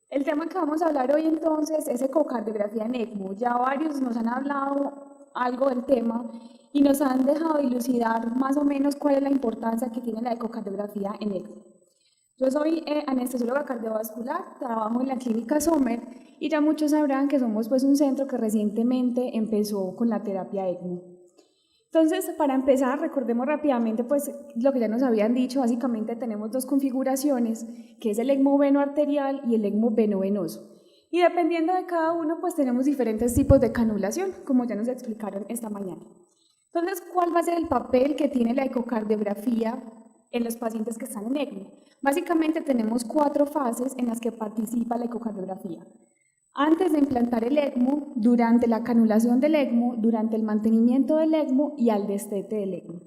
El tema que vamos a hablar hoy entonces es ecocardiografía en ECMO. Ya varios nos han hablado algo del tema y nos han dejado dilucidar más o menos cuál es la importancia que tiene la ecocardiografía en ECMO. Yo soy anestesióloga cardiovascular, trabajo en la clínica Sommer y ya muchos sabrán que somos pues un centro que recientemente empezó con la terapia ECMO. Entonces, para empezar, recordemos rápidamente pues lo que ya nos habían dicho. Básicamente tenemos dos configuraciones, que es el ECMO veno-arterial y el ECMO veno-venoso. Y dependiendo de cada uno, pues tenemos diferentes tipos de canulación, como ya nos explicaron esta mañana. Entonces, ¿cuál va a ser el papel que tiene la ecocardiografía en los pacientes que están en ECMO? Básicamente tenemos 4 fases en las que participa la ecocardiografía. Antes de implantar el ECMO, durante la canulación del ECMO, durante el mantenimiento del ECMO y al destete del ECMO.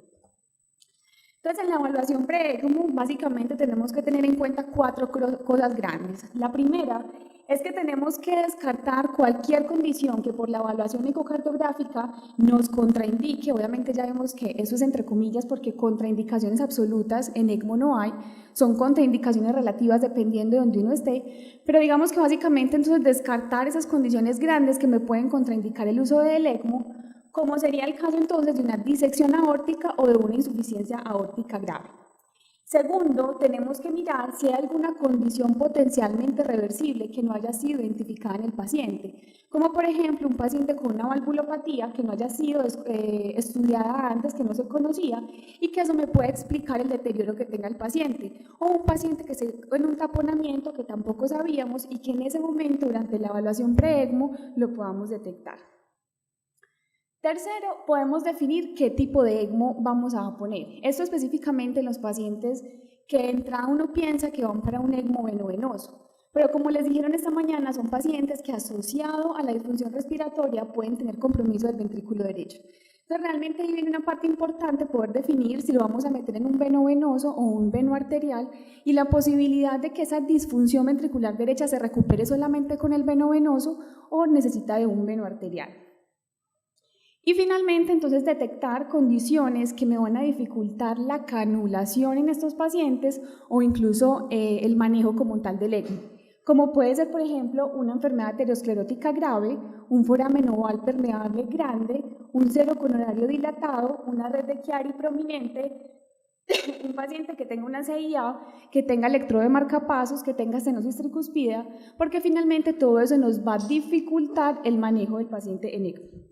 Entonces, en la evaluación pre-ECMO, básicamente tenemos que tener en cuenta 4 cosas grandes. La primera es que tenemos que descartar cualquier condición que por la evaluación ecocardiográfica nos contraindique. Obviamente ya vemos que eso es entre comillas porque contraindicaciones absolutas en ECMO no hay, son contraindicaciones relativas dependiendo de donde uno esté, pero digamos que básicamente entonces descartar esas condiciones grandes que me pueden contraindicar el uso del ECMO, como sería el caso entonces de una disección aórtica o de una insuficiencia aórtica grave. Segundo, tenemos que mirar si hay alguna condición potencialmente reversible que no haya sido identificada en el paciente, como por ejemplo un paciente con una valvulopatía que no haya sido estudiada antes, que no se conocía, y que eso me puede explicar el deterioro que tenga el paciente, o un paciente que esté en un taponamiento que tampoco sabíamos y que en ese momento durante la evaluación pre-ECMO lo podamos detectar. Tercero, podemos definir qué tipo de ECMO vamos a poner. Esto específicamente en los pacientes que de entrada uno piensa que van para un ECMO veno-venoso. Pero como les dijeron esta mañana, son pacientes que asociado a la disfunción respiratoria pueden tener compromiso del ventrículo derecho. Entonces realmente ahí viene una parte importante, poder definir si lo vamos a meter en un veno-venoso o un veno-arterial y la posibilidad de que esa disfunción ventricular derecha se recupere solamente con el veno-venoso o necesita de un veno-arterial. Y finalmente, entonces, detectar condiciones que me van a dificultar la canulación en estos pacientes o incluso el manejo como tal del ECMO, como puede ser, por ejemplo, una enfermedad aterosclerótica grave, un foramen oval permeable grande, un cero coronario dilatado, una red de Chiari prominente, un paciente que tenga una CIA, que tenga electrodo de marcapasos, que tenga estenosis tricuspidea, porque finalmente todo eso nos va a dificultar el manejo del paciente en ECMO.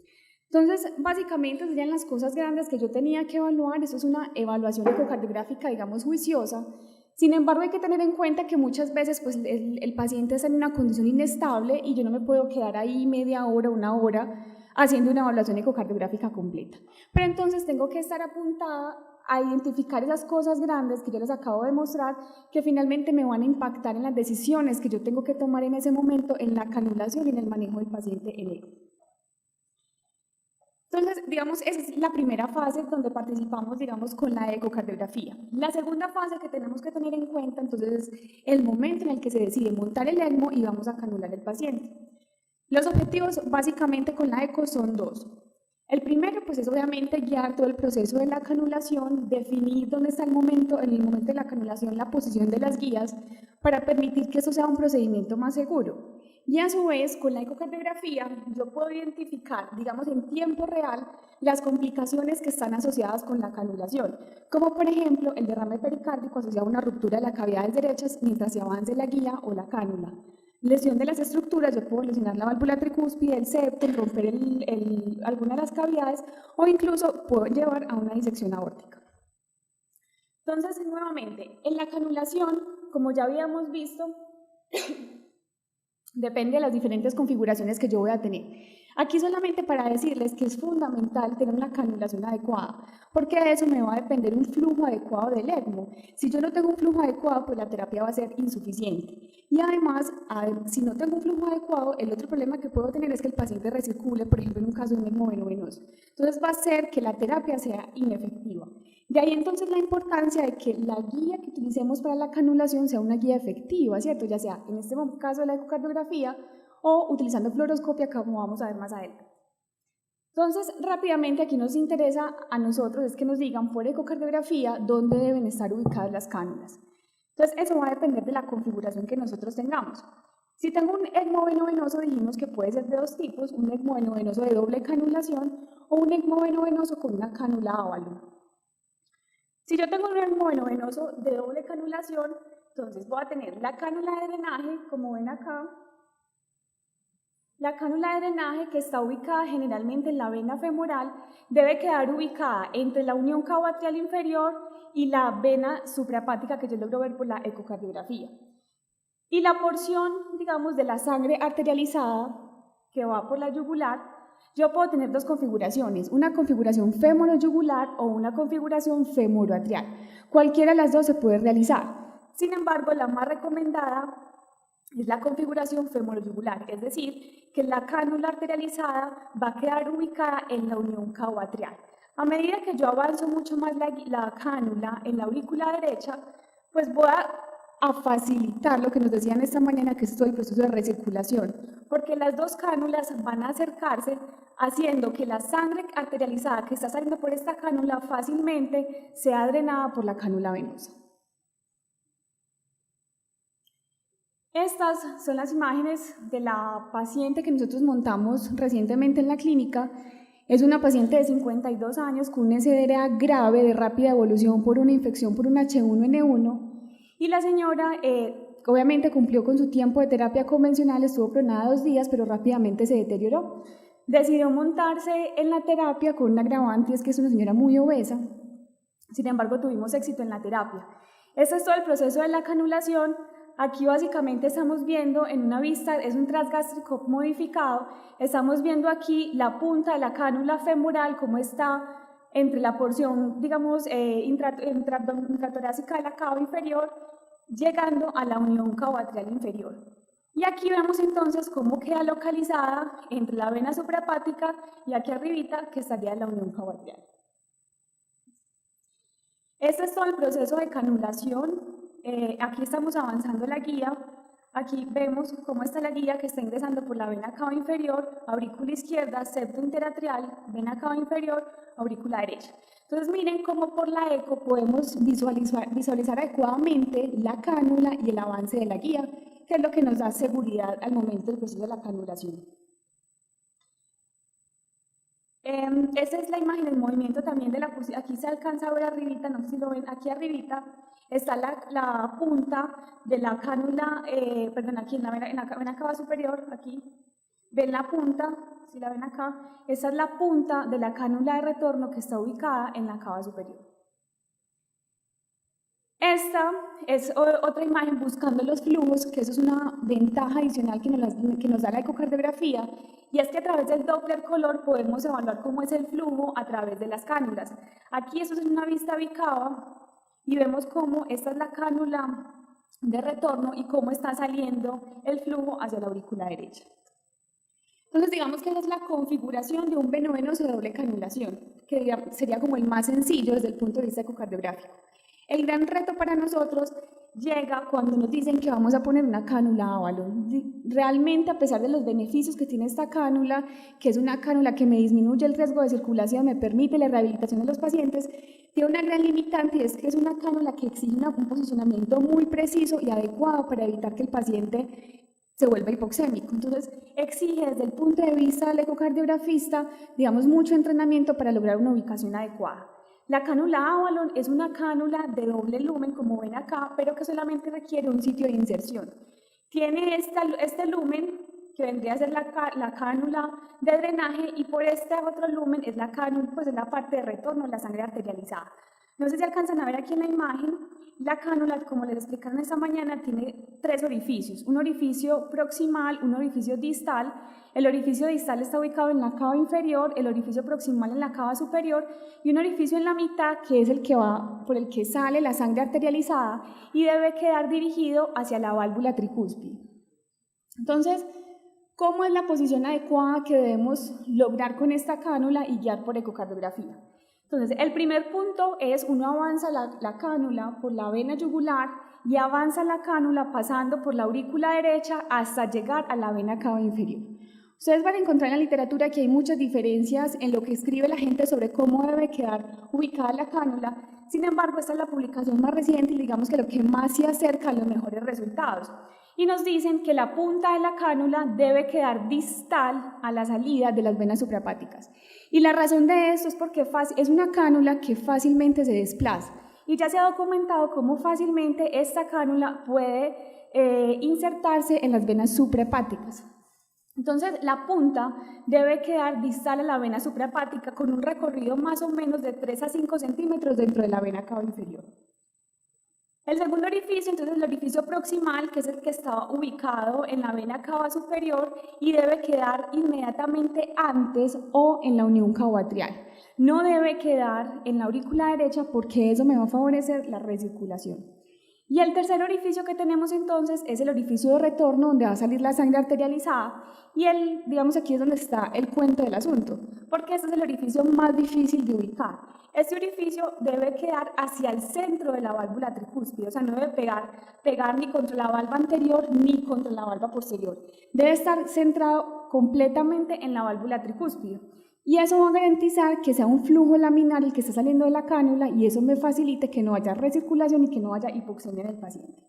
Entonces, básicamente serían las cosas grandes que yo tenía que evaluar. Eso es una evaluación ecocardiográfica, digamos, juiciosa. Sin embargo, hay que tener en cuenta que muchas veces pues, el paciente está en una condición inestable y yo no me puedo quedar ahí media hora, una hora, haciendo una evaluación ecocardiográfica completa. Pero entonces tengo que estar apuntada a identificar esas cosas grandes que yo les acabo de mostrar, que finalmente me van a impactar en las decisiones que yo tengo que tomar en ese momento en la canulación y en el manejo del paciente en ECMO. Entonces, digamos, esa es la primera fase donde participamos, digamos, con la ecocardiografía. La segunda fase que tenemos que tener en cuenta, entonces, es el momento en el que se decide montar el ECMO y vamos a canular el paciente. Los objetivos, básicamente, con la eco son 2. El primero, pues, es obviamente guiar todo el proceso de la canulación, definir dónde está en el momento de la canulación, la posición de las guías, para permitir que eso sea un procedimiento más seguro. Y a su vez, con la ecocardiografía, yo puedo identificar, digamos, en tiempo real, las complicaciones que están asociadas con la canulación, como por ejemplo el derrame pericárdico asociado a una ruptura de las cavidades derechas mientras se avance la guía o la cánula. Lesión de las estructuras, yo puedo lesionar la válvula tricúspide, el septum, romper alguna de las cavidades o incluso puedo llevar a una disección aórtica. Entonces, nuevamente, en la canulación, como ya habíamos visto, depende de las diferentes configuraciones que yo voy a tener. Aquí solamente para decirles que es fundamental tener una canulación adecuada, porque de eso me va a depender un flujo adecuado del ECMO. Si yo no tengo un flujo adecuado, pues la terapia va a ser insuficiente. Y además, si no tengo un flujo adecuado, el otro problema que puedo tener es que el paciente recircule, por ejemplo, en un caso de un ECMO veno-venoso. Entonces va a ser que la terapia sea inefectiva. De ahí entonces la importancia de que la guía que utilicemos para la canulación sea una guía efectiva, ¿cierto? Ya sea en este caso la ecocardiografía o utilizando fluoroscopia, como vamos a ver más adelante. Entonces, rápidamente aquí nos interesa a nosotros es que nos digan por ecocardiografía dónde deben estar ubicadas las cánulas. Entonces, eso va a depender de la configuración que nosotros tengamos. Si tengo un ECMO venovenoso, dijimos que puede ser de dos tipos, un ECMO venovenoso de doble canulación o un ECMO venovenoso con una cánula Avalon. Si yo tengo un ECMO venovenoso de doble canulación, entonces voy a tener la cánula de drenaje, como ven acá. La cánula de drenaje, que está ubicada generalmente en la vena femoral, debe quedar ubicada entre la unión cabo-atrial inferior y la vena suprahepática, que yo logro ver por la ecocardiografía. Y la porción, digamos, de la sangre arterializada que va por la yugular, yo puedo tener dos configuraciones, una configuración fémoro-yugular o una configuración femoroatrial. Cualquiera de las dos se puede realizar. Sin embargo, la más recomendada es la configuración femoroyugular, es decir, que la cánula arterializada va a quedar ubicada en la unión cabo-atrial. A medida que yo avanzo mucho más la cánula en la aurícula derecha, pues voy a facilitar lo que nos decían esta mañana, que es todo el proceso de recirculación, porque las dos cánulas van a acercarse, haciendo que la sangre arterializada que está saliendo por esta cánula fácilmente sea drenada por la cánula venosa. Estas son las imágenes de la paciente que nosotros montamos recientemente en la clínica. Es una paciente de 52 años con un SDRA grave de rápida evolución por una infección por un H1N1 y la señora obviamente cumplió con su tiempo de terapia convencional, estuvo pronada 2 días, pero rápidamente se deterioró. Decidió montarse en la terapia con un agravante, es que es una señora muy obesa. Sin embargo, tuvimos éxito en la terapia. Este es todo el proceso de la canulación. Aquí básicamente estamos viendo en una vista, es un transgástrico modificado, estamos viendo aquí la punta de la cánula femoral, cómo está entre la porción, digamos, intratorácica de la cava inferior, llegando a la unión cabo-atrial inferior. Y aquí vemos entonces cómo queda localizada entre la vena suprahepática y aquí arribita, que estaría la unión cabo-atrial. Este es todo el proceso de canulación. Aquí estamos avanzando la guía. Aquí vemos cómo está la guía que está ingresando por la vena cava inferior, aurícula izquierda, septo interatrial, vena cava inferior, aurícula derecha. Entonces miren cómo por la eco podemos visualizar adecuadamente la cánula y el avance de la guía, que es lo que nos da seguridad al momento del proceso de la canulación. Esta es la imagen del movimiento también de la posición. Aquí se alcanza a ver arribita, no sé si lo ven, aquí arribita está la punta de la cánula, perdón, aquí en la vena cava superior, aquí, ven la punta, si la ven acá, esa es la punta de la cánula de retorno que está ubicada en la cava superior. Esta es otra imagen buscando los flujos, que eso es una ventaja adicional que nos da la ecocardiografía, y es que a través del Doppler color podemos evaluar cómo es el flujo a través de las cánulas. Aquí esto es una vista bicava y vemos cómo esta es la cánula de retorno y cómo está saliendo el flujo hacia la aurícula derecha. Entonces digamos que esa es la configuración de un venovenoso de doble canulación, que sería como el más sencillo desde el punto de vista ecocardiográfico. El gran reto para nosotros llega cuando nos dicen que vamos a poner una cánula Avalon. Realmente, a pesar de los beneficios que tiene esta cánula, que es una cánula que me disminuye el riesgo de circulación, me permite la rehabilitación de los pacientes, tiene una gran limitante y es que es una cánula que exige un posicionamiento muy preciso y adecuado para evitar que el paciente se vuelva hipoxémico. Entonces, exige desde el punto de vista del ecocardiografista, digamos, mucho entrenamiento para lograr una ubicación adecuada. La cánula Avalon es una cánula de doble lumen, como ven acá, pero que solamente requiere un sitio de inserción. Tiene este lumen, que vendría a ser la cánula de drenaje, y por este otro lumen es la cánula, pues es la parte de retorno, la sangre arterializada. No sé si alcanzan a ver aquí en la imagen, la cánula, como les explicaron esta mañana, tiene 3 orificios, un orificio proximal, un orificio distal. El orificio distal está ubicado en la cava inferior, el orificio proximal en la cava superior y un orificio en la mitad que es el que va por el que sale la sangre arterializada y debe quedar dirigido hacia la válvula tricúspide. Entonces, ¿cómo es la posición adecuada que debemos lograr con esta cánula y guiar por ecocardiografía? Entonces, el primer punto es uno avanza la cánula por la vena yugular y avanza la cánula pasando por la aurícula derecha hasta llegar a la vena cava inferior. O Ustedes van a encontrar en la literatura que hay muchas diferencias en lo que escribe la gente sobre cómo debe quedar ubicada la cánula. Sin embargo, esta es la publicación más reciente y digamos que lo que más se acerca a los mejores resultados. Y nos dicen que la punta de la cánula debe quedar distal a la salida de las venas suprahepáticas. Y la razón de esto es porque es una cánula que fácilmente se desplaza. Y ya se ha documentado cómo fácilmente esta cánula puede insertarse en las venas suprahepáticas. Entonces, la punta debe quedar distal a la vena suprahepática con un recorrido más o menos de 3 a 5 centímetros dentro de la vena cava inferior. El segundo orificio, entonces el orificio proximal, que es el que está ubicado en la vena cava superior y debe quedar inmediatamente antes o en la unión cavoatrial. No debe quedar en la aurícula derecha porque eso me va a favorecer la recirculación. Y el tercer orificio que tenemos entonces es el orificio de retorno donde va a salir la sangre arterializada y digamos aquí es donde está el cuento del asunto, porque este es el orificio más difícil de ubicar. Este orificio debe quedar hacia el centro de la válvula tricúspide, o sea, no debe pegar ni contra la valva anterior ni contra la valva posterior. Debe estar centrado completamente en la válvula tricúspide. Y eso va a garantizar que sea un flujo laminar el que está saliendo de la cánula y eso me facilite que no haya recirculación y que no haya hipoxemia en el paciente.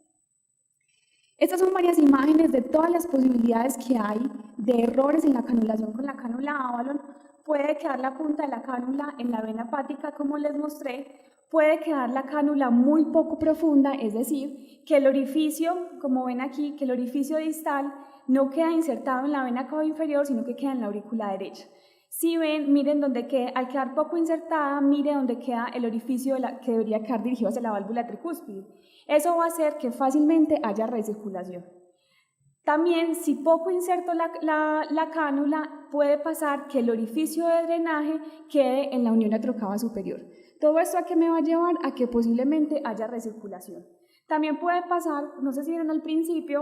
Estas son varias imágenes de todas las posibilidades que hay de errores en la canulación con la cánula Avalon. Puede quedar la punta de la cánula en la vena hepática, como les mostré. Puede quedar la cánula muy poco profunda, es decir, que el orificio, como ven aquí, que el orificio distal no queda insertado en la vena cava inferior, sino que queda en la aurícula derecha. Si ven, miren donde queda, al quedar poco insertada, mire donde queda el orificio que debería quedar dirigido hacia la válvula tricúspide. Eso va a hacer que fácilmente haya recirculación. También, si poco inserto la cánula, puede pasar que el orificio de drenaje quede en la unión atrocava superior. Todo esto ¿a qué me va a llevar? A que posiblemente haya recirculación. También puede pasar, no sé si vieron al principio,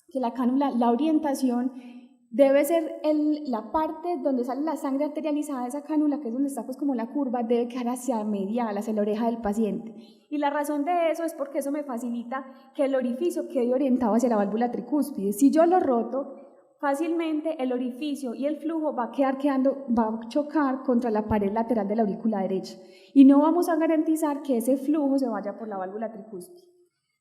que la cánula, la orientación debe ser la parte donde sale la sangre arterializada de esa cánula, que es donde está pues como la curva, debe quedar hacia medial, hacia la oreja del paciente. Y la razón de eso es porque eso me facilita que el orificio quede orientado hacia la válvula tricúspide. Si yo lo roto, fácilmente el orificio y el flujo va a chocar contra la pared lateral de la aurícula derecha y no vamos a garantizar que ese flujo se vaya por la válvula tricúspide.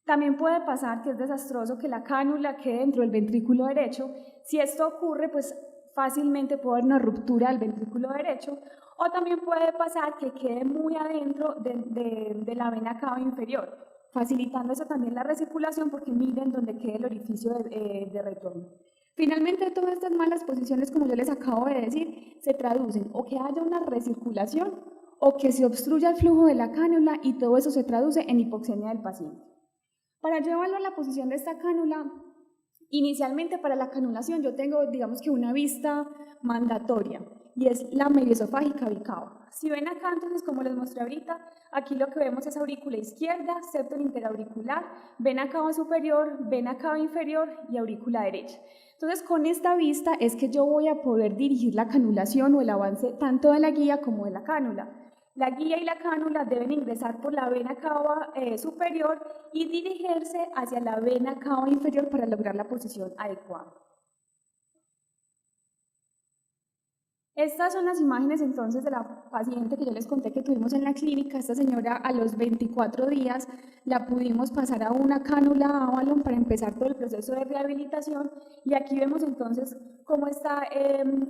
También puede pasar que es desastroso que la cánula quede dentro del ventrículo derecho. Si esto ocurre, pues fácilmente puede haber una ruptura del ventrículo derecho, o también puede pasar que quede muy adentro de la vena cava inferior, facilitando eso también la recirculación porque miren donde quede el orificio de retorno. Finalmente, todas estas malas posiciones, como yo les acabo de decir, se traducen o que haya una recirculación o que se obstruya el flujo de la cánula y todo eso se traduce en hipoxemia del paciente. Para yo evaluar la posición de esta cánula, inicialmente para la canulación yo tengo, digamos que una vista mandatoria y es la medioesofágica bicava. Si ven acá, entonces, como les mostré ahorita, aquí lo que vemos es aurícula izquierda, septo interauricular, vena cava superior, vena cava inferior y aurícula derecha. Entonces, con esta vista es que yo voy a poder dirigir la canulación o el avance tanto de la guía como de la cánula. La guía y la cánula deben ingresar por la vena cava superior y dirigirse hacia la vena cava inferior para lograr la posición adecuada. Estas son las imágenes entonces de la paciente que yo les conté que tuvimos en la clínica. Esta señora a los 24 días la pudimos pasar a una cánula Avalon para empezar todo el proceso de rehabilitación y aquí vemos entonces cómo está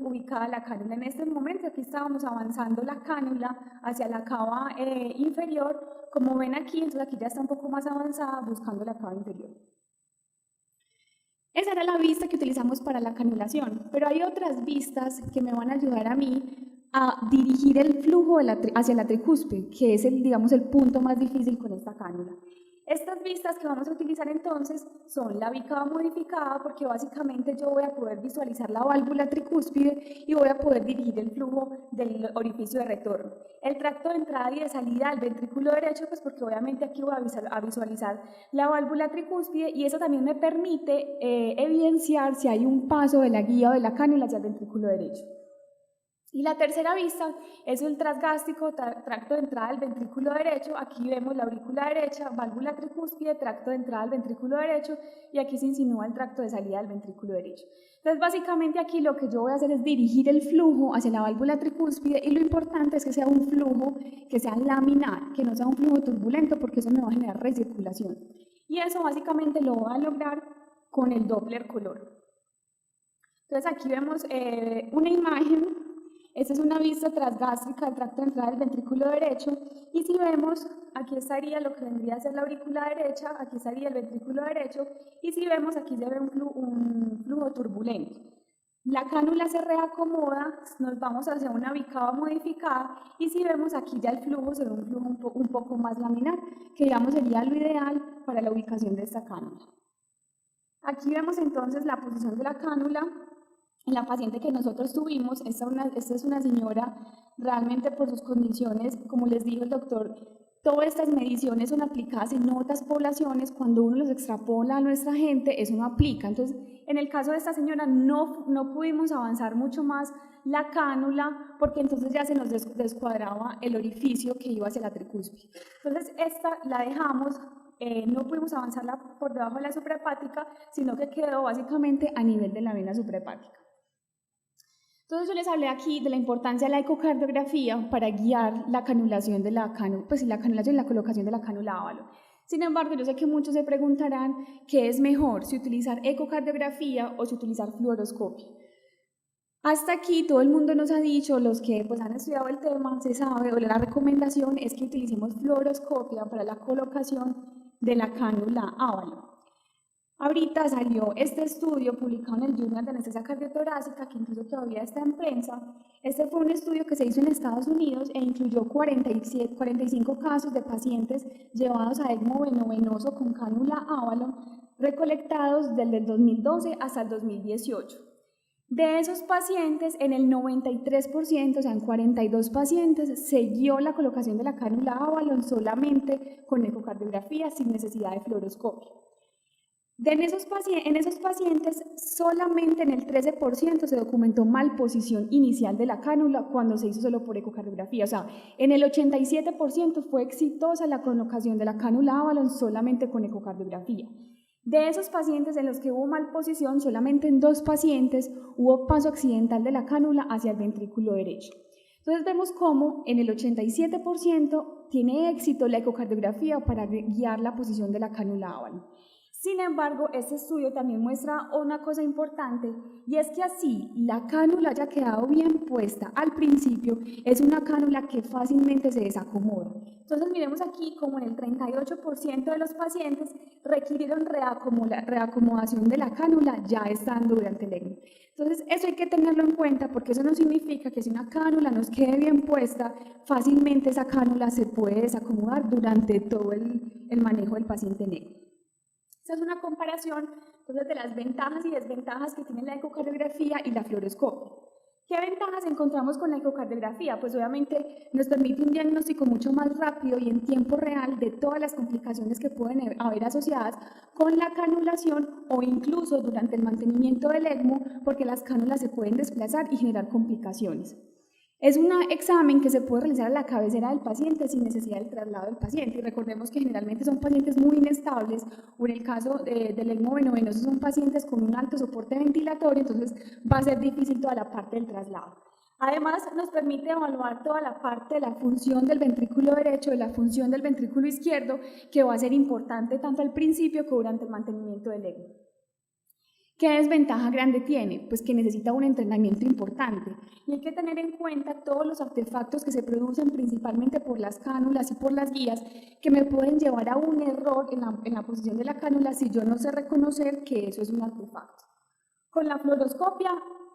ubicada la cánula en este momento. Aquí estábamos avanzando la cánula hacia la cava inferior, como ven aquí, entonces aquí ya está un poco más avanzada buscando la cava inferior. Esa era la vista que utilizamos para la canulación, pero hay otras vistas que me van a ayudar a mí a dirigir el flujo hacia la tricúspide, que es digamos, el punto más difícil con esta cánula. Estas vistas que vamos a utilizar entonces son la bicava modificada porque básicamente yo voy a poder visualizar la válvula tricúspide y voy a poder dirigir el flujo del orificio de retorno. El tracto de entrada y de salida al ventrículo derecho, pues porque obviamente aquí voy a visualizar la válvula tricúspide y eso también me permite evidenciar si hay un paso de la guía o de la cánula hacia el ventrículo derecho. Y la tercera vista es el transgástrico, tracto de entrada del ventrículo derecho. Aquí vemos la aurícula derecha, válvula tricúspide, tracto de entrada del ventrículo derecho, y aquí se insinúa el tracto de salida del ventrículo derecho. Entonces, básicamente aquí lo que yo voy a hacer es dirigir el flujo hacia la válvula tricúspide, y lo importante es que sea un flujo que sea laminar, que no sea un flujo turbulento, porque eso me va a generar recirculación. Y eso básicamente lo voy a lograr con el Doppler color. Entonces aquí vemos una imagen. Esta es una vista transgástrica del tracto de entrada del ventrículo derecho, y si vemos, aquí estaría lo que vendría a ser la aurícula derecha, aquí estaría el ventrículo derecho, y si vemos, aquí se ve un flujo turbulento. La cánula se reacomoda, nos vamos hacia una bicava modificada, y si vemos aquí ya el flujo se ve un flujo un poco más laminar, que digamos sería lo ideal para la ubicación de esta cánula. Aquí vemos entonces la posición de la cánula. En la paciente que nosotros tuvimos, esta es una señora realmente por sus condiciones, como les dijo el doctor, todas estas mediciones son aplicadas en otras poblaciones. Cuando uno los extrapola a nuestra gente, eso no aplica. Entonces, en el caso de esta señora no pudimos avanzar mucho más la cánula, porque entonces ya se nos descuadraba el orificio que iba hacia la tricúspide. Entonces, esta la dejamos. No pudimos avanzarla por debajo de la suprahepática, sino que quedó básicamente a nivel de la vena suprahepática. Entonces yo les hablé aquí de la importancia de la ecocardiografía para guiar la canulación de la cánula, pues la canulación y la colocación de la cánula ávalo. Sin embargo, yo sé que muchos se preguntarán qué es mejor, si utilizar ecocardiografía o si utilizar fluoroscopia. Hasta aquí todo el mundo nos ha dicho, los que pues, han estudiado el tema, se sabe, o la recomendación es que utilicemos fluoroscopia para la colocación de la cánula ávalo. Ahorita salió este estudio publicado en el Journal de Anestesia Cardiotorácica, que incluso todavía está en prensa. Este fue un estudio que se hizo en Estados Unidos e incluyó 45 casos de pacientes llevados a ECMO venovenoso con cánula ávalo, recolectados desde el 2012 hasta el 2018. De esos pacientes, en el 93%, o sea, en 42 pacientes, se guió la colocación de la cánula ávalo solamente con ecocardiografía, sin necesidad de fluoroscopia. En esos pacientes, solamente en el 13% se documentó malposición inicial de la cánula cuando se hizo solo por ecocardiografía. O sea, en el 87% fue exitosa la colocación de la cánula ávalo solamente con ecocardiografía. De esos pacientes en los que hubo malposición, solamente en 2 pacientes hubo paso accidental de la cánula hacia el ventrículo derecho. Entonces vemos cómo en el 87% tiene éxito la ecocardiografía para guiar la posición de la cánula ávalo. Sin embargo, este estudio también muestra una cosa importante, y es que así la cánula haya quedado bien puesta al principio, es una cánula que fácilmente se desacomoda. Entonces miremos aquí como en el 38% de los pacientes requirieron reacomodación de la cánula ya estando durante el ECMO. Entonces eso hay que tenerlo en cuenta, porque eso no significa que si una cánula nos quede bien puesta, fácilmente esa cánula se puede desacomodar durante todo el manejo del paciente en ECMO. Esta es una comparación entonces, de las ventajas y desventajas que tiene la ecocardiografía y la fluoroscopia. ¿Qué ventajas encontramos con la ecocardiografía? Pues obviamente nos permite un diagnóstico mucho más rápido y en tiempo real de todas las complicaciones que pueden haber asociadas con la canulación o incluso durante el mantenimiento del ECMO, porque las cánulas se pueden desplazar y generar complicaciones. Es un examen que se puede realizar a la cabecera del paciente sin necesidad del traslado del paciente, y recordemos que generalmente son pacientes muy inestables, o en el caso del ECMO venovenoso son pacientes con un alto soporte ventilatorio, entonces va a ser difícil toda la parte del traslado. Además, nos permite evaluar toda la parte de la función del ventrículo derecho, de la función del ventrículo izquierdo, que va a ser importante tanto al principio como durante el mantenimiento del ECMO. ¿Qué desventaja grande tiene? Pues que necesita un entrenamiento importante, y hay que tener en cuenta todos los artefactos que se producen principalmente por las cánulas y por las guías, que me pueden llevar a un error en la posición de la cánula si yo no sé reconocer que eso es un artefacto. Con la fluoroscopia,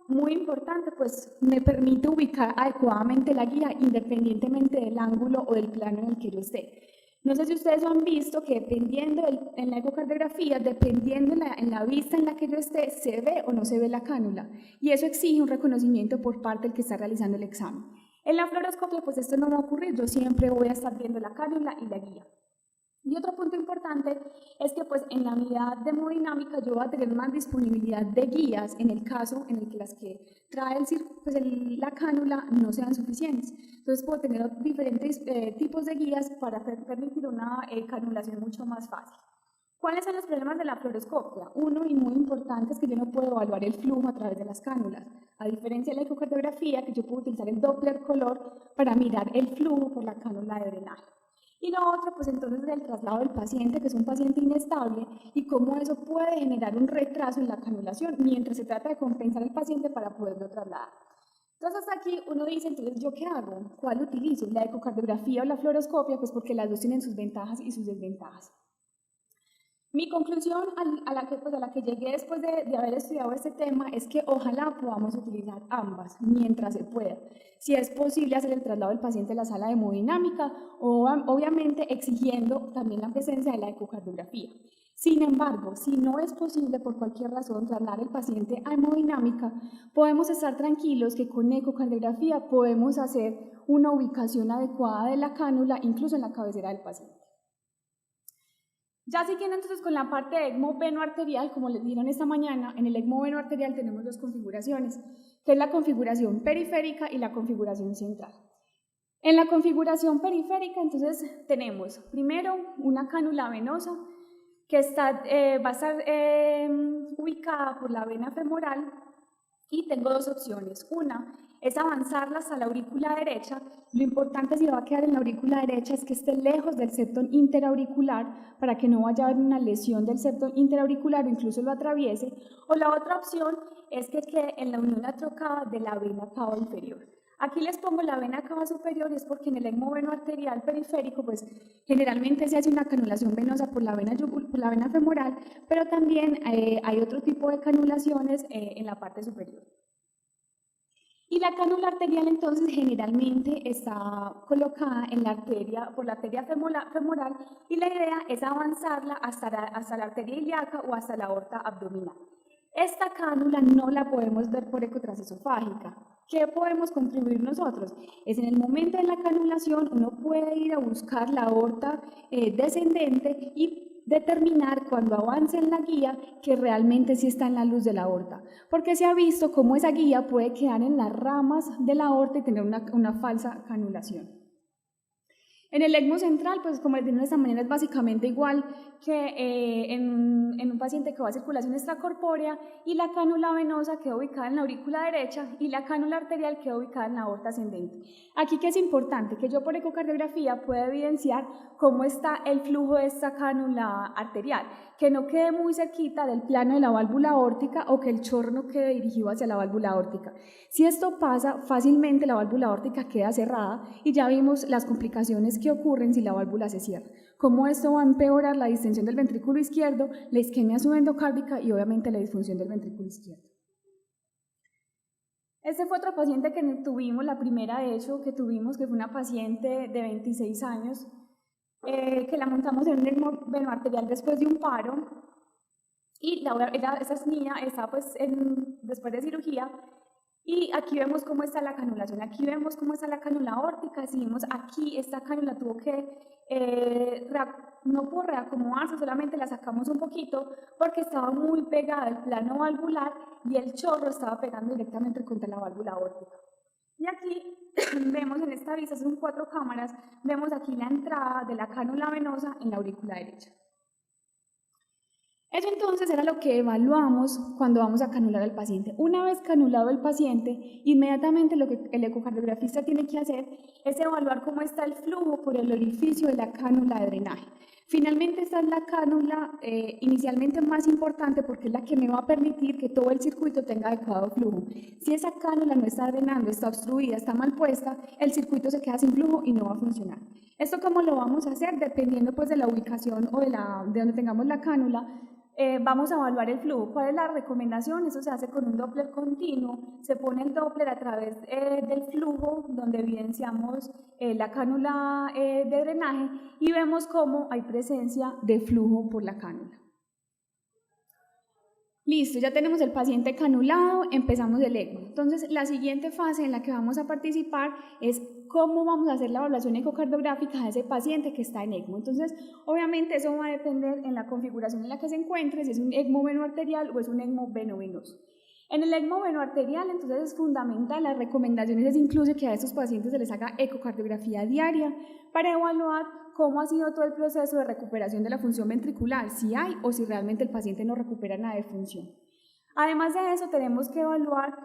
muy importante, pues me permite ubicar adecuadamente la guía independientemente del ángulo o del plano en el que yo esté. No sé si ustedes lo han visto, que dependiendo en la ecocardiografía, dependiendo en la vista en la que yo esté, se ve o no se ve la cánula, y eso exige un reconocimiento por parte del que está realizando el examen. En la fluoroscopia, pues esto no va a ocurrir, yo siempre voy a estar viendo la cánula y la guía. Y otro punto importante es que pues en la unidad de hemodinámica yo voy a tener más disponibilidad de guías en el caso en el que las que trae la cánula no sean suficientes. Entonces puedo tener diferentes tipos de guías para permitir una canulación mucho más fácil. ¿Cuáles son los problemas de la fluoroscopia? Uno, y muy importante, es que yo no puedo evaluar el flujo a través de las cánulas, a diferencia de la ecocardiografía, que yo puedo utilizar el Doppler color para mirar el flujo por la cánula de drenaje. Y lo otro, pues entonces, es el traslado del paciente, que es un paciente inestable, y cómo eso puede generar un retraso en la canulación mientras se trata de compensar al paciente para poderlo trasladar. Entonces aquí uno dice, entonces, ¿yo qué hago? ¿Cuál utilizo? ¿La ecocardiografía o la fluoroscopia? Pues porque las dos tienen sus ventajas y sus desventajas. Mi conclusión a la que llegué después de haber estudiado este tema es que ojalá podamos utilizar ambas mientras se pueda. Si es posible hacer el traslado del paciente a la sala de hemodinámica, o obviamente exigiendo también la presencia de la ecocardiografía. Sin embargo, si no es posible por cualquier razón trasladar el paciente a hemodinámica, podemos estar tranquilos que con ecocardiografía podemos hacer una ubicación adecuada de la cánula, incluso en la cabecera del paciente. Ya siguiendo entonces con la parte de ECMO veno-arterial, como les dijeron esta mañana, en el ECMO veno-arterial tenemos dos configuraciones, que es la configuración periférica y la configuración central. En la configuración periférica, entonces, tenemos primero una cánula venosa que va a estar ubicada por la vena femoral, y tengo dos opciones. Una es avanzarla hasta la aurícula derecha. Lo importante si va a quedar en la aurícula derecha es que esté lejos del septo interauricular para que no vaya a haber una lesión del septo interauricular o incluso lo atraviese. O la otra opción es que quede en la unión atrocada de la vena cava inferior. Aquí les pongo la vena cava superior y es porque en el ECMO veno-arterial periférico pues generalmente se hace una canulación venosa por la vena femoral, pero también hay otro tipo de canulaciones en la parte superior. Y la cánula arterial entonces generalmente está colocada en la arteria, por la arteria femoral, y la idea es avanzarla hasta la arteria ilíaca o hasta la aorta abdominal. Esta cánula no la podemos ver por ecotrasesofágica. ¿Qué podemos contribuir nosotros? Es en el momento de la canulación uno puede ir a buscar la aorta descendente y determinar cuando avance en la guía que realmente sí está en la luz de la aorta, porque se ha visto cómo esa guía puede quedar en las ramas de la aorta y tener una falsa canulación. En el ECMO central, pues como les digo de esta manera, es básicamente igual que en un paciente que va a circulación extracorpórea, y la cánula venosa queda ubicada en la aurícula derecha y la cánula arterial queda ubicada en la aorta ascendente. Aquí que es importante que yo por ecocardiografía pueda evidenciar cómo está el flujo de esta cánula arterial, que no quede muy cerquita del plano de la válvula aórtica o que el chorro no quede dirigido hacia la válvula aórtica. Si esto pasa, fácilmente la válvula aórtica queda cerrada y ya vimos las complicaciones que ocurren si la válvula se cierra. Cómo esto va a empeorar la distensión del ventrículo izquierdo, la isquemia subendocárdica y obviamente la disfunción del ventrículo izquierdo. Este fue otro paciente que tuvimos, la primera de hecho que tuvimos, que fue una paciente de 26 años, que la montamos en un ECMO veno-arterial después de un paro, y esa niña está pues después de cirugía. Y aquí vemos cómo está la canulación, aquí vemos cómo está la cánula aórtica. Si vemos aquí, esta cánula tuvo que, no pudo reacomodarse, solamente la sacamos un poquito porque estaba muy pegada al plano valvular y el chorro estaba pegando directamente contra la válvula aórtica. Y aquí vemos en esta vista, son 4 cámaras, vemos aquí la entrada de la cánula venosa en la aurícula derecha. Eso entonces era lo que evaluamos cuando vamos a canular al paciente. Una vez canulado el paciente, inmediatamente lo que el ecocardiografista tiene que hacer es evaluar cómo está el flujo por el orificio de la cánula de drenaje. Finalmente esta es la cánula inicialmente más importante porque es la que me va a permitir que todo el circuito tenga adecuado flujo. Si esa cánula no está drenando, está obstruida, está mal puesta, el circuito se queda sin flujo y no va a funcionar. ¿Esto cómo lo vamos a hacer? Dependiendo pues de la ubicación o de donde tengamos la cánula, vamos a evaluar el flujo. ¿Cuál es la recomendación? Eso se hace con un Doppler continuo. Se pone el Doppler a través del flujo, donde evidenciamos la cánula de drenaje y vemos cómo hay presencia de flujo por la cánula. Listo, ya tenemos el paciente canulado, empezamos el ECMO. Entonces, la siguiente fase en la que vamos a participar es cómo vamos a hacer la evaluación ecocardiográfica de ese paciente que está en ECMO. Entonces, obviamente eso va a depender en la configuración en la que se encuentre, si es un ECMO venoarterial o es un ECMO venovenoso. En el ECMO venoarterial, entonces es fundamental, las recomendaciones es incluso que a estos pacientes se les haga ecocardiografía diaria para evaluar cómo ha sido todo el proceso de recuperación de la función ventricular, si hay o si realmente el paciente no recupera nada de función. Además de eso, tenemos que evaluar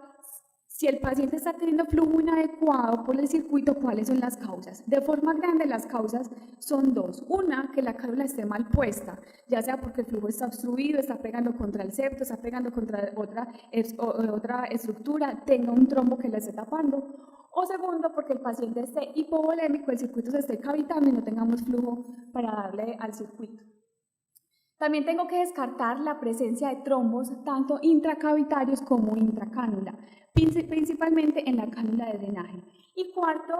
si el paciente está teniendo flujo inadecuado por el circuito, cuáles son las causas. De forma grande, las causas son dos. Una, que la cánula esté mal puesta, ya sea porque el flujo está obstruido, está pegando contra el septo, está pegando contra otra estructura, tenga un trombo que la esté tapando. O segundo, porque el paciente esté hipovolémico, el circuito se esté cavitando y no tengamos flujo para darle al circuito. También tengo que descartar la presencia de trombos tanto intracavitarios como intracánula, principalmente en la cánula de drenaje. Y cuarto,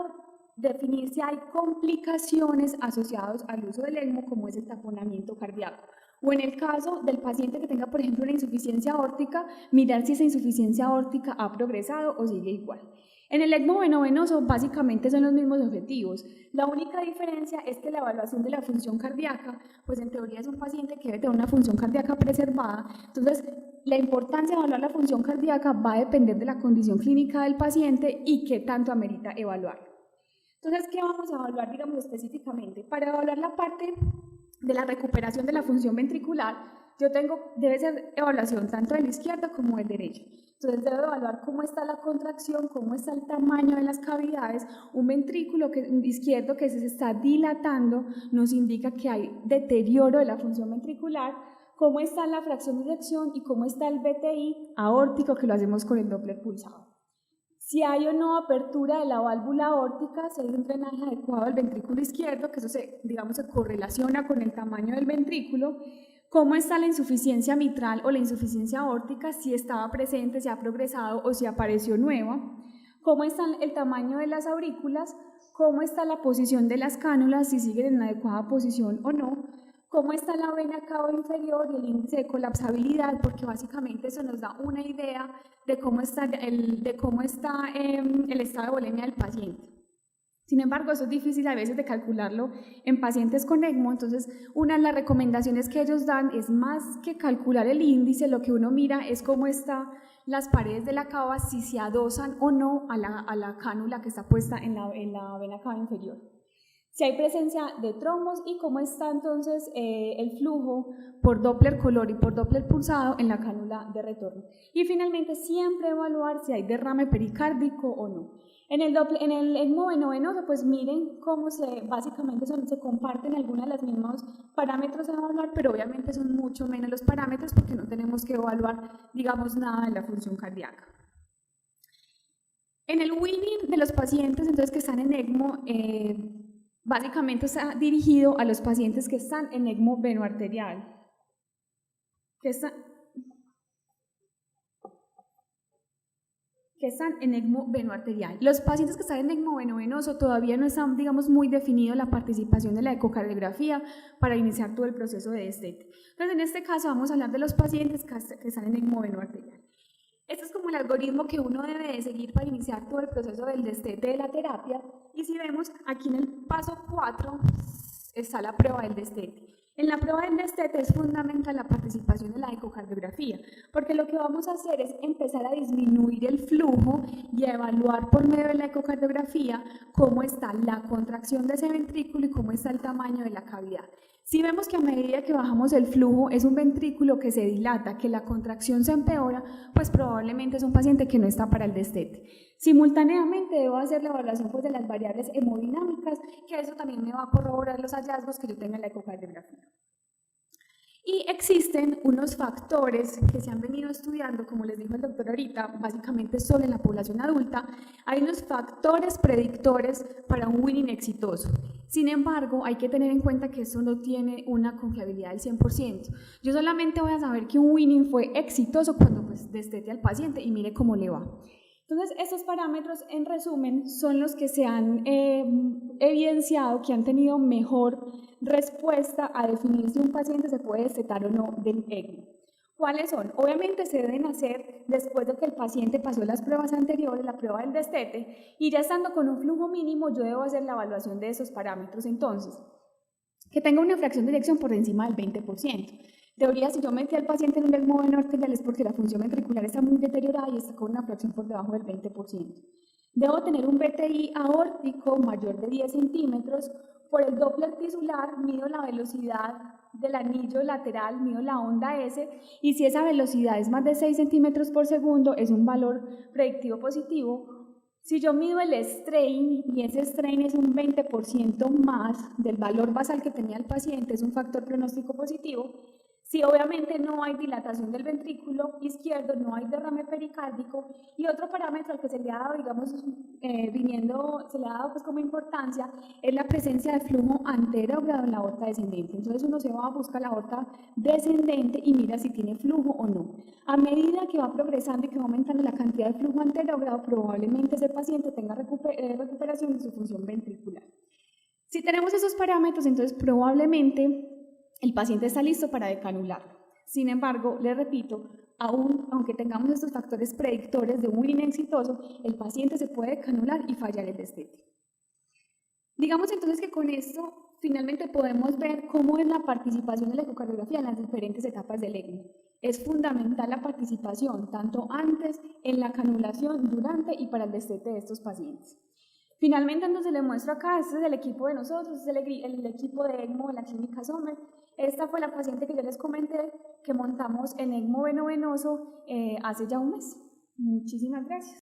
definir si hay complicaciones asociadas al uso del ECMO, como es el taponamiento cardíaco. O en el caso del paciente que tenga, por ejemplo, una insuficiencia aórtica, mirar si esa insuficiencia aórtica ha progresado o sigue igual. En el ECMO venovenoso básicamente son los mismos objetivos. La única diferencia es que la evaluación de la función cardíaca, pues en teoría es un paciente que debe tener una función cardíaca preservada. Entonces, la importancia de evaluar la función cardíaca va a depender de la condición clínica del paciente y qué tanto amerita evaluarlo. Entonces, ¿qué vamos a evaluar, digamos, específicamente? Para evaluar la parte de la recuperación de la función ventricular, debe ser evaluación tanto del izquierdo como del derecho. Entonces debo evaluar cómo está la contracción, cómo está el tamaño de las cavidades. Un ventrículo izquierdo que se está dilatando nos indica que hay deterioro de la función ventricular, cómo está la fracción de eyección y cómo está el BTI aórtico, que lo hacemos con el Doppler pulsado. Si hay o no apertura de la válvula aórtica, si hay un drenaje adecuado del ventrículo izquierdo, que eso se correlaciona con el tamaño del ventrículo. ¿Cómo está la insuficiencia mitral o la insuficiencia aórtica? Si estaba presente, si ha progresado o si apareció nueva. ¿Cómo está el tamaño de las aurículas? ¿Cómo está la posición de las cánulas? Si siguen en adecuada posición o no. ¿Cómo está la vena cava inferior y el índice de colapsabilidad? Porque básicamente eso nos da una idea de cómo está el estado de volemia del paciente. Sin embargo, eso es difícil a veces de calcularlo en pacientes con ECMO, entonces una de las recomendaciones que ellos dan es más que calcular el índice, lo que uno mira es cómo están las paredes de la cava, si se adosan o no a la cánula que está puesta en la vena cava inferior. Si hay presencia de trombos y cómo está entonces el flujo por Doppler color y por Doppler pulsado en la cánula de retorno. Y finalmente siempre evaluar si hay derrame pericárdico o no. En el ECMO venovenoso, pues miren cómo básicamente se comparten algunos de los mismos parámetros a evaluar, pero obviamente son mucho menos los parámetros porque no tenemos que evaluar, digamos, nada de la función cardíaca. En el winning de los pacientes entonces que están en ECMO, básicamente está dirigido a los pacientes que están en ECMO venoarterial, que están en ECMO venoarterial. Los pacientes que están en ECMO venovenoso todavía no están, digamos, muy definido la participación de la ecocardiografía para iniciar todo el proceso de destete. Entonces, en este caso vamos a hablar de los pacientes que están en ECMO venoarterial. Este es como el algoritmo que uno debe de seguir para iniciar todo el proceso del destete de la terapia. Y si vemos, aquí en el paso 4 está la prueba del destete. En la prueba del destete es fundamental la participación de la ecocardiografía, porque lo que vamos a hacer es empezar a disminuir el flujo y a evaluar por medio de la ecocardiografía cómo está la contracción de ese ventrículo y cómo está el tamaño de la cavidad. Si vemos que a medida que bajamos el flujo es un ventrículo que se dilata, que la contracción se empeora, pues probablemente es un paciente que no está para el destete. Simultáneamente debo hacer la evaluación de las variables hemodinámicas, que eso también me va a corroborar los hallazgos que yo tenga en la ecocardiografía. Y existen unos factores que se han venido estudiando, como les dijo el doctor ahorita, básicamente solo en la población adulta. Hay unos factores predictores para un winning exitoso. Sin embargo, hay que tener en cuenta que eso no tiene una confiabilidad del 100%. Yo solamente voy a saber que un winning fue exitoso cuando pues destete al paciente y mire cómo le va. Entonces, estos parámetros, en resumen, son los que se han evidenciado que han tenido mejor respuesta a definir si un paciente se puede destetar o no del ECMO. ¿Cuáles son? Obviamente se deben hacer después de que el paciente pasó las pruebas anteriores, la prueba del destete, y ya estando con un flujo mínimo, yo debo hacer la evaluación de esos parámetros. Entonces, que tenga una fracción de eyección por encima del 20%. Teoría, si yo metí al paciente en un ECMO veno arterial es porque la función ventricular está muy deteriorada y está con una fracción por debajo del 20%. Debo tener un BTI aórtico mayor de 10 centímetros. Por el Doppler tisular mido la velocidad del anillo lateral, mido la onda S, y si esa velocidad es más de 6 centímetros por segundo, es un valor predictivo positivo. Si yo mido el strain y ese strain es un 20% más del valor basal que tenía el paciente, es un factor pronóstico positivo. Si obviamente no hay dilatación del ventrículo izquierdo, no hay derrame pericárdico, y otro parámetro al que se le ha dado, digamos, se le ha dado pues como importancia, es la presencia de flujo anterógrado en la aorta descendente. Entonces uno se va a buscar la aorta descendente y mira si tiene flujo o no. A medida que va progresando y que va aumentando la cantidad de flujo anterógrado, probablemente ese paciente tenga recuperación de su función ventricular. Si tenemos esos parámetros, entonces probablemente el paciente está listo para decanularlo. Sin embargo, le repito, aunque tengamos estos factores predictores de un winning exitoso, el paciente se puede decanular y fallar el destete. Digamos entonces que con esto finalmente podemos ver cómo es la participación de la ecocardiografía en las diferentes etapas del ECMO. Es fundamental la participación, tanto antes, en la canulación, durante y para el destete de estos pacientes. Finalmente, entonces le muestro acá, este es el equipo de nosotros, este es el equipo de ECMO de la clínica Sommer. Esta fue la paciente que yo les comenté que montamos en ECMO veno-venoso hace ya un mes. Muchísimas gracias.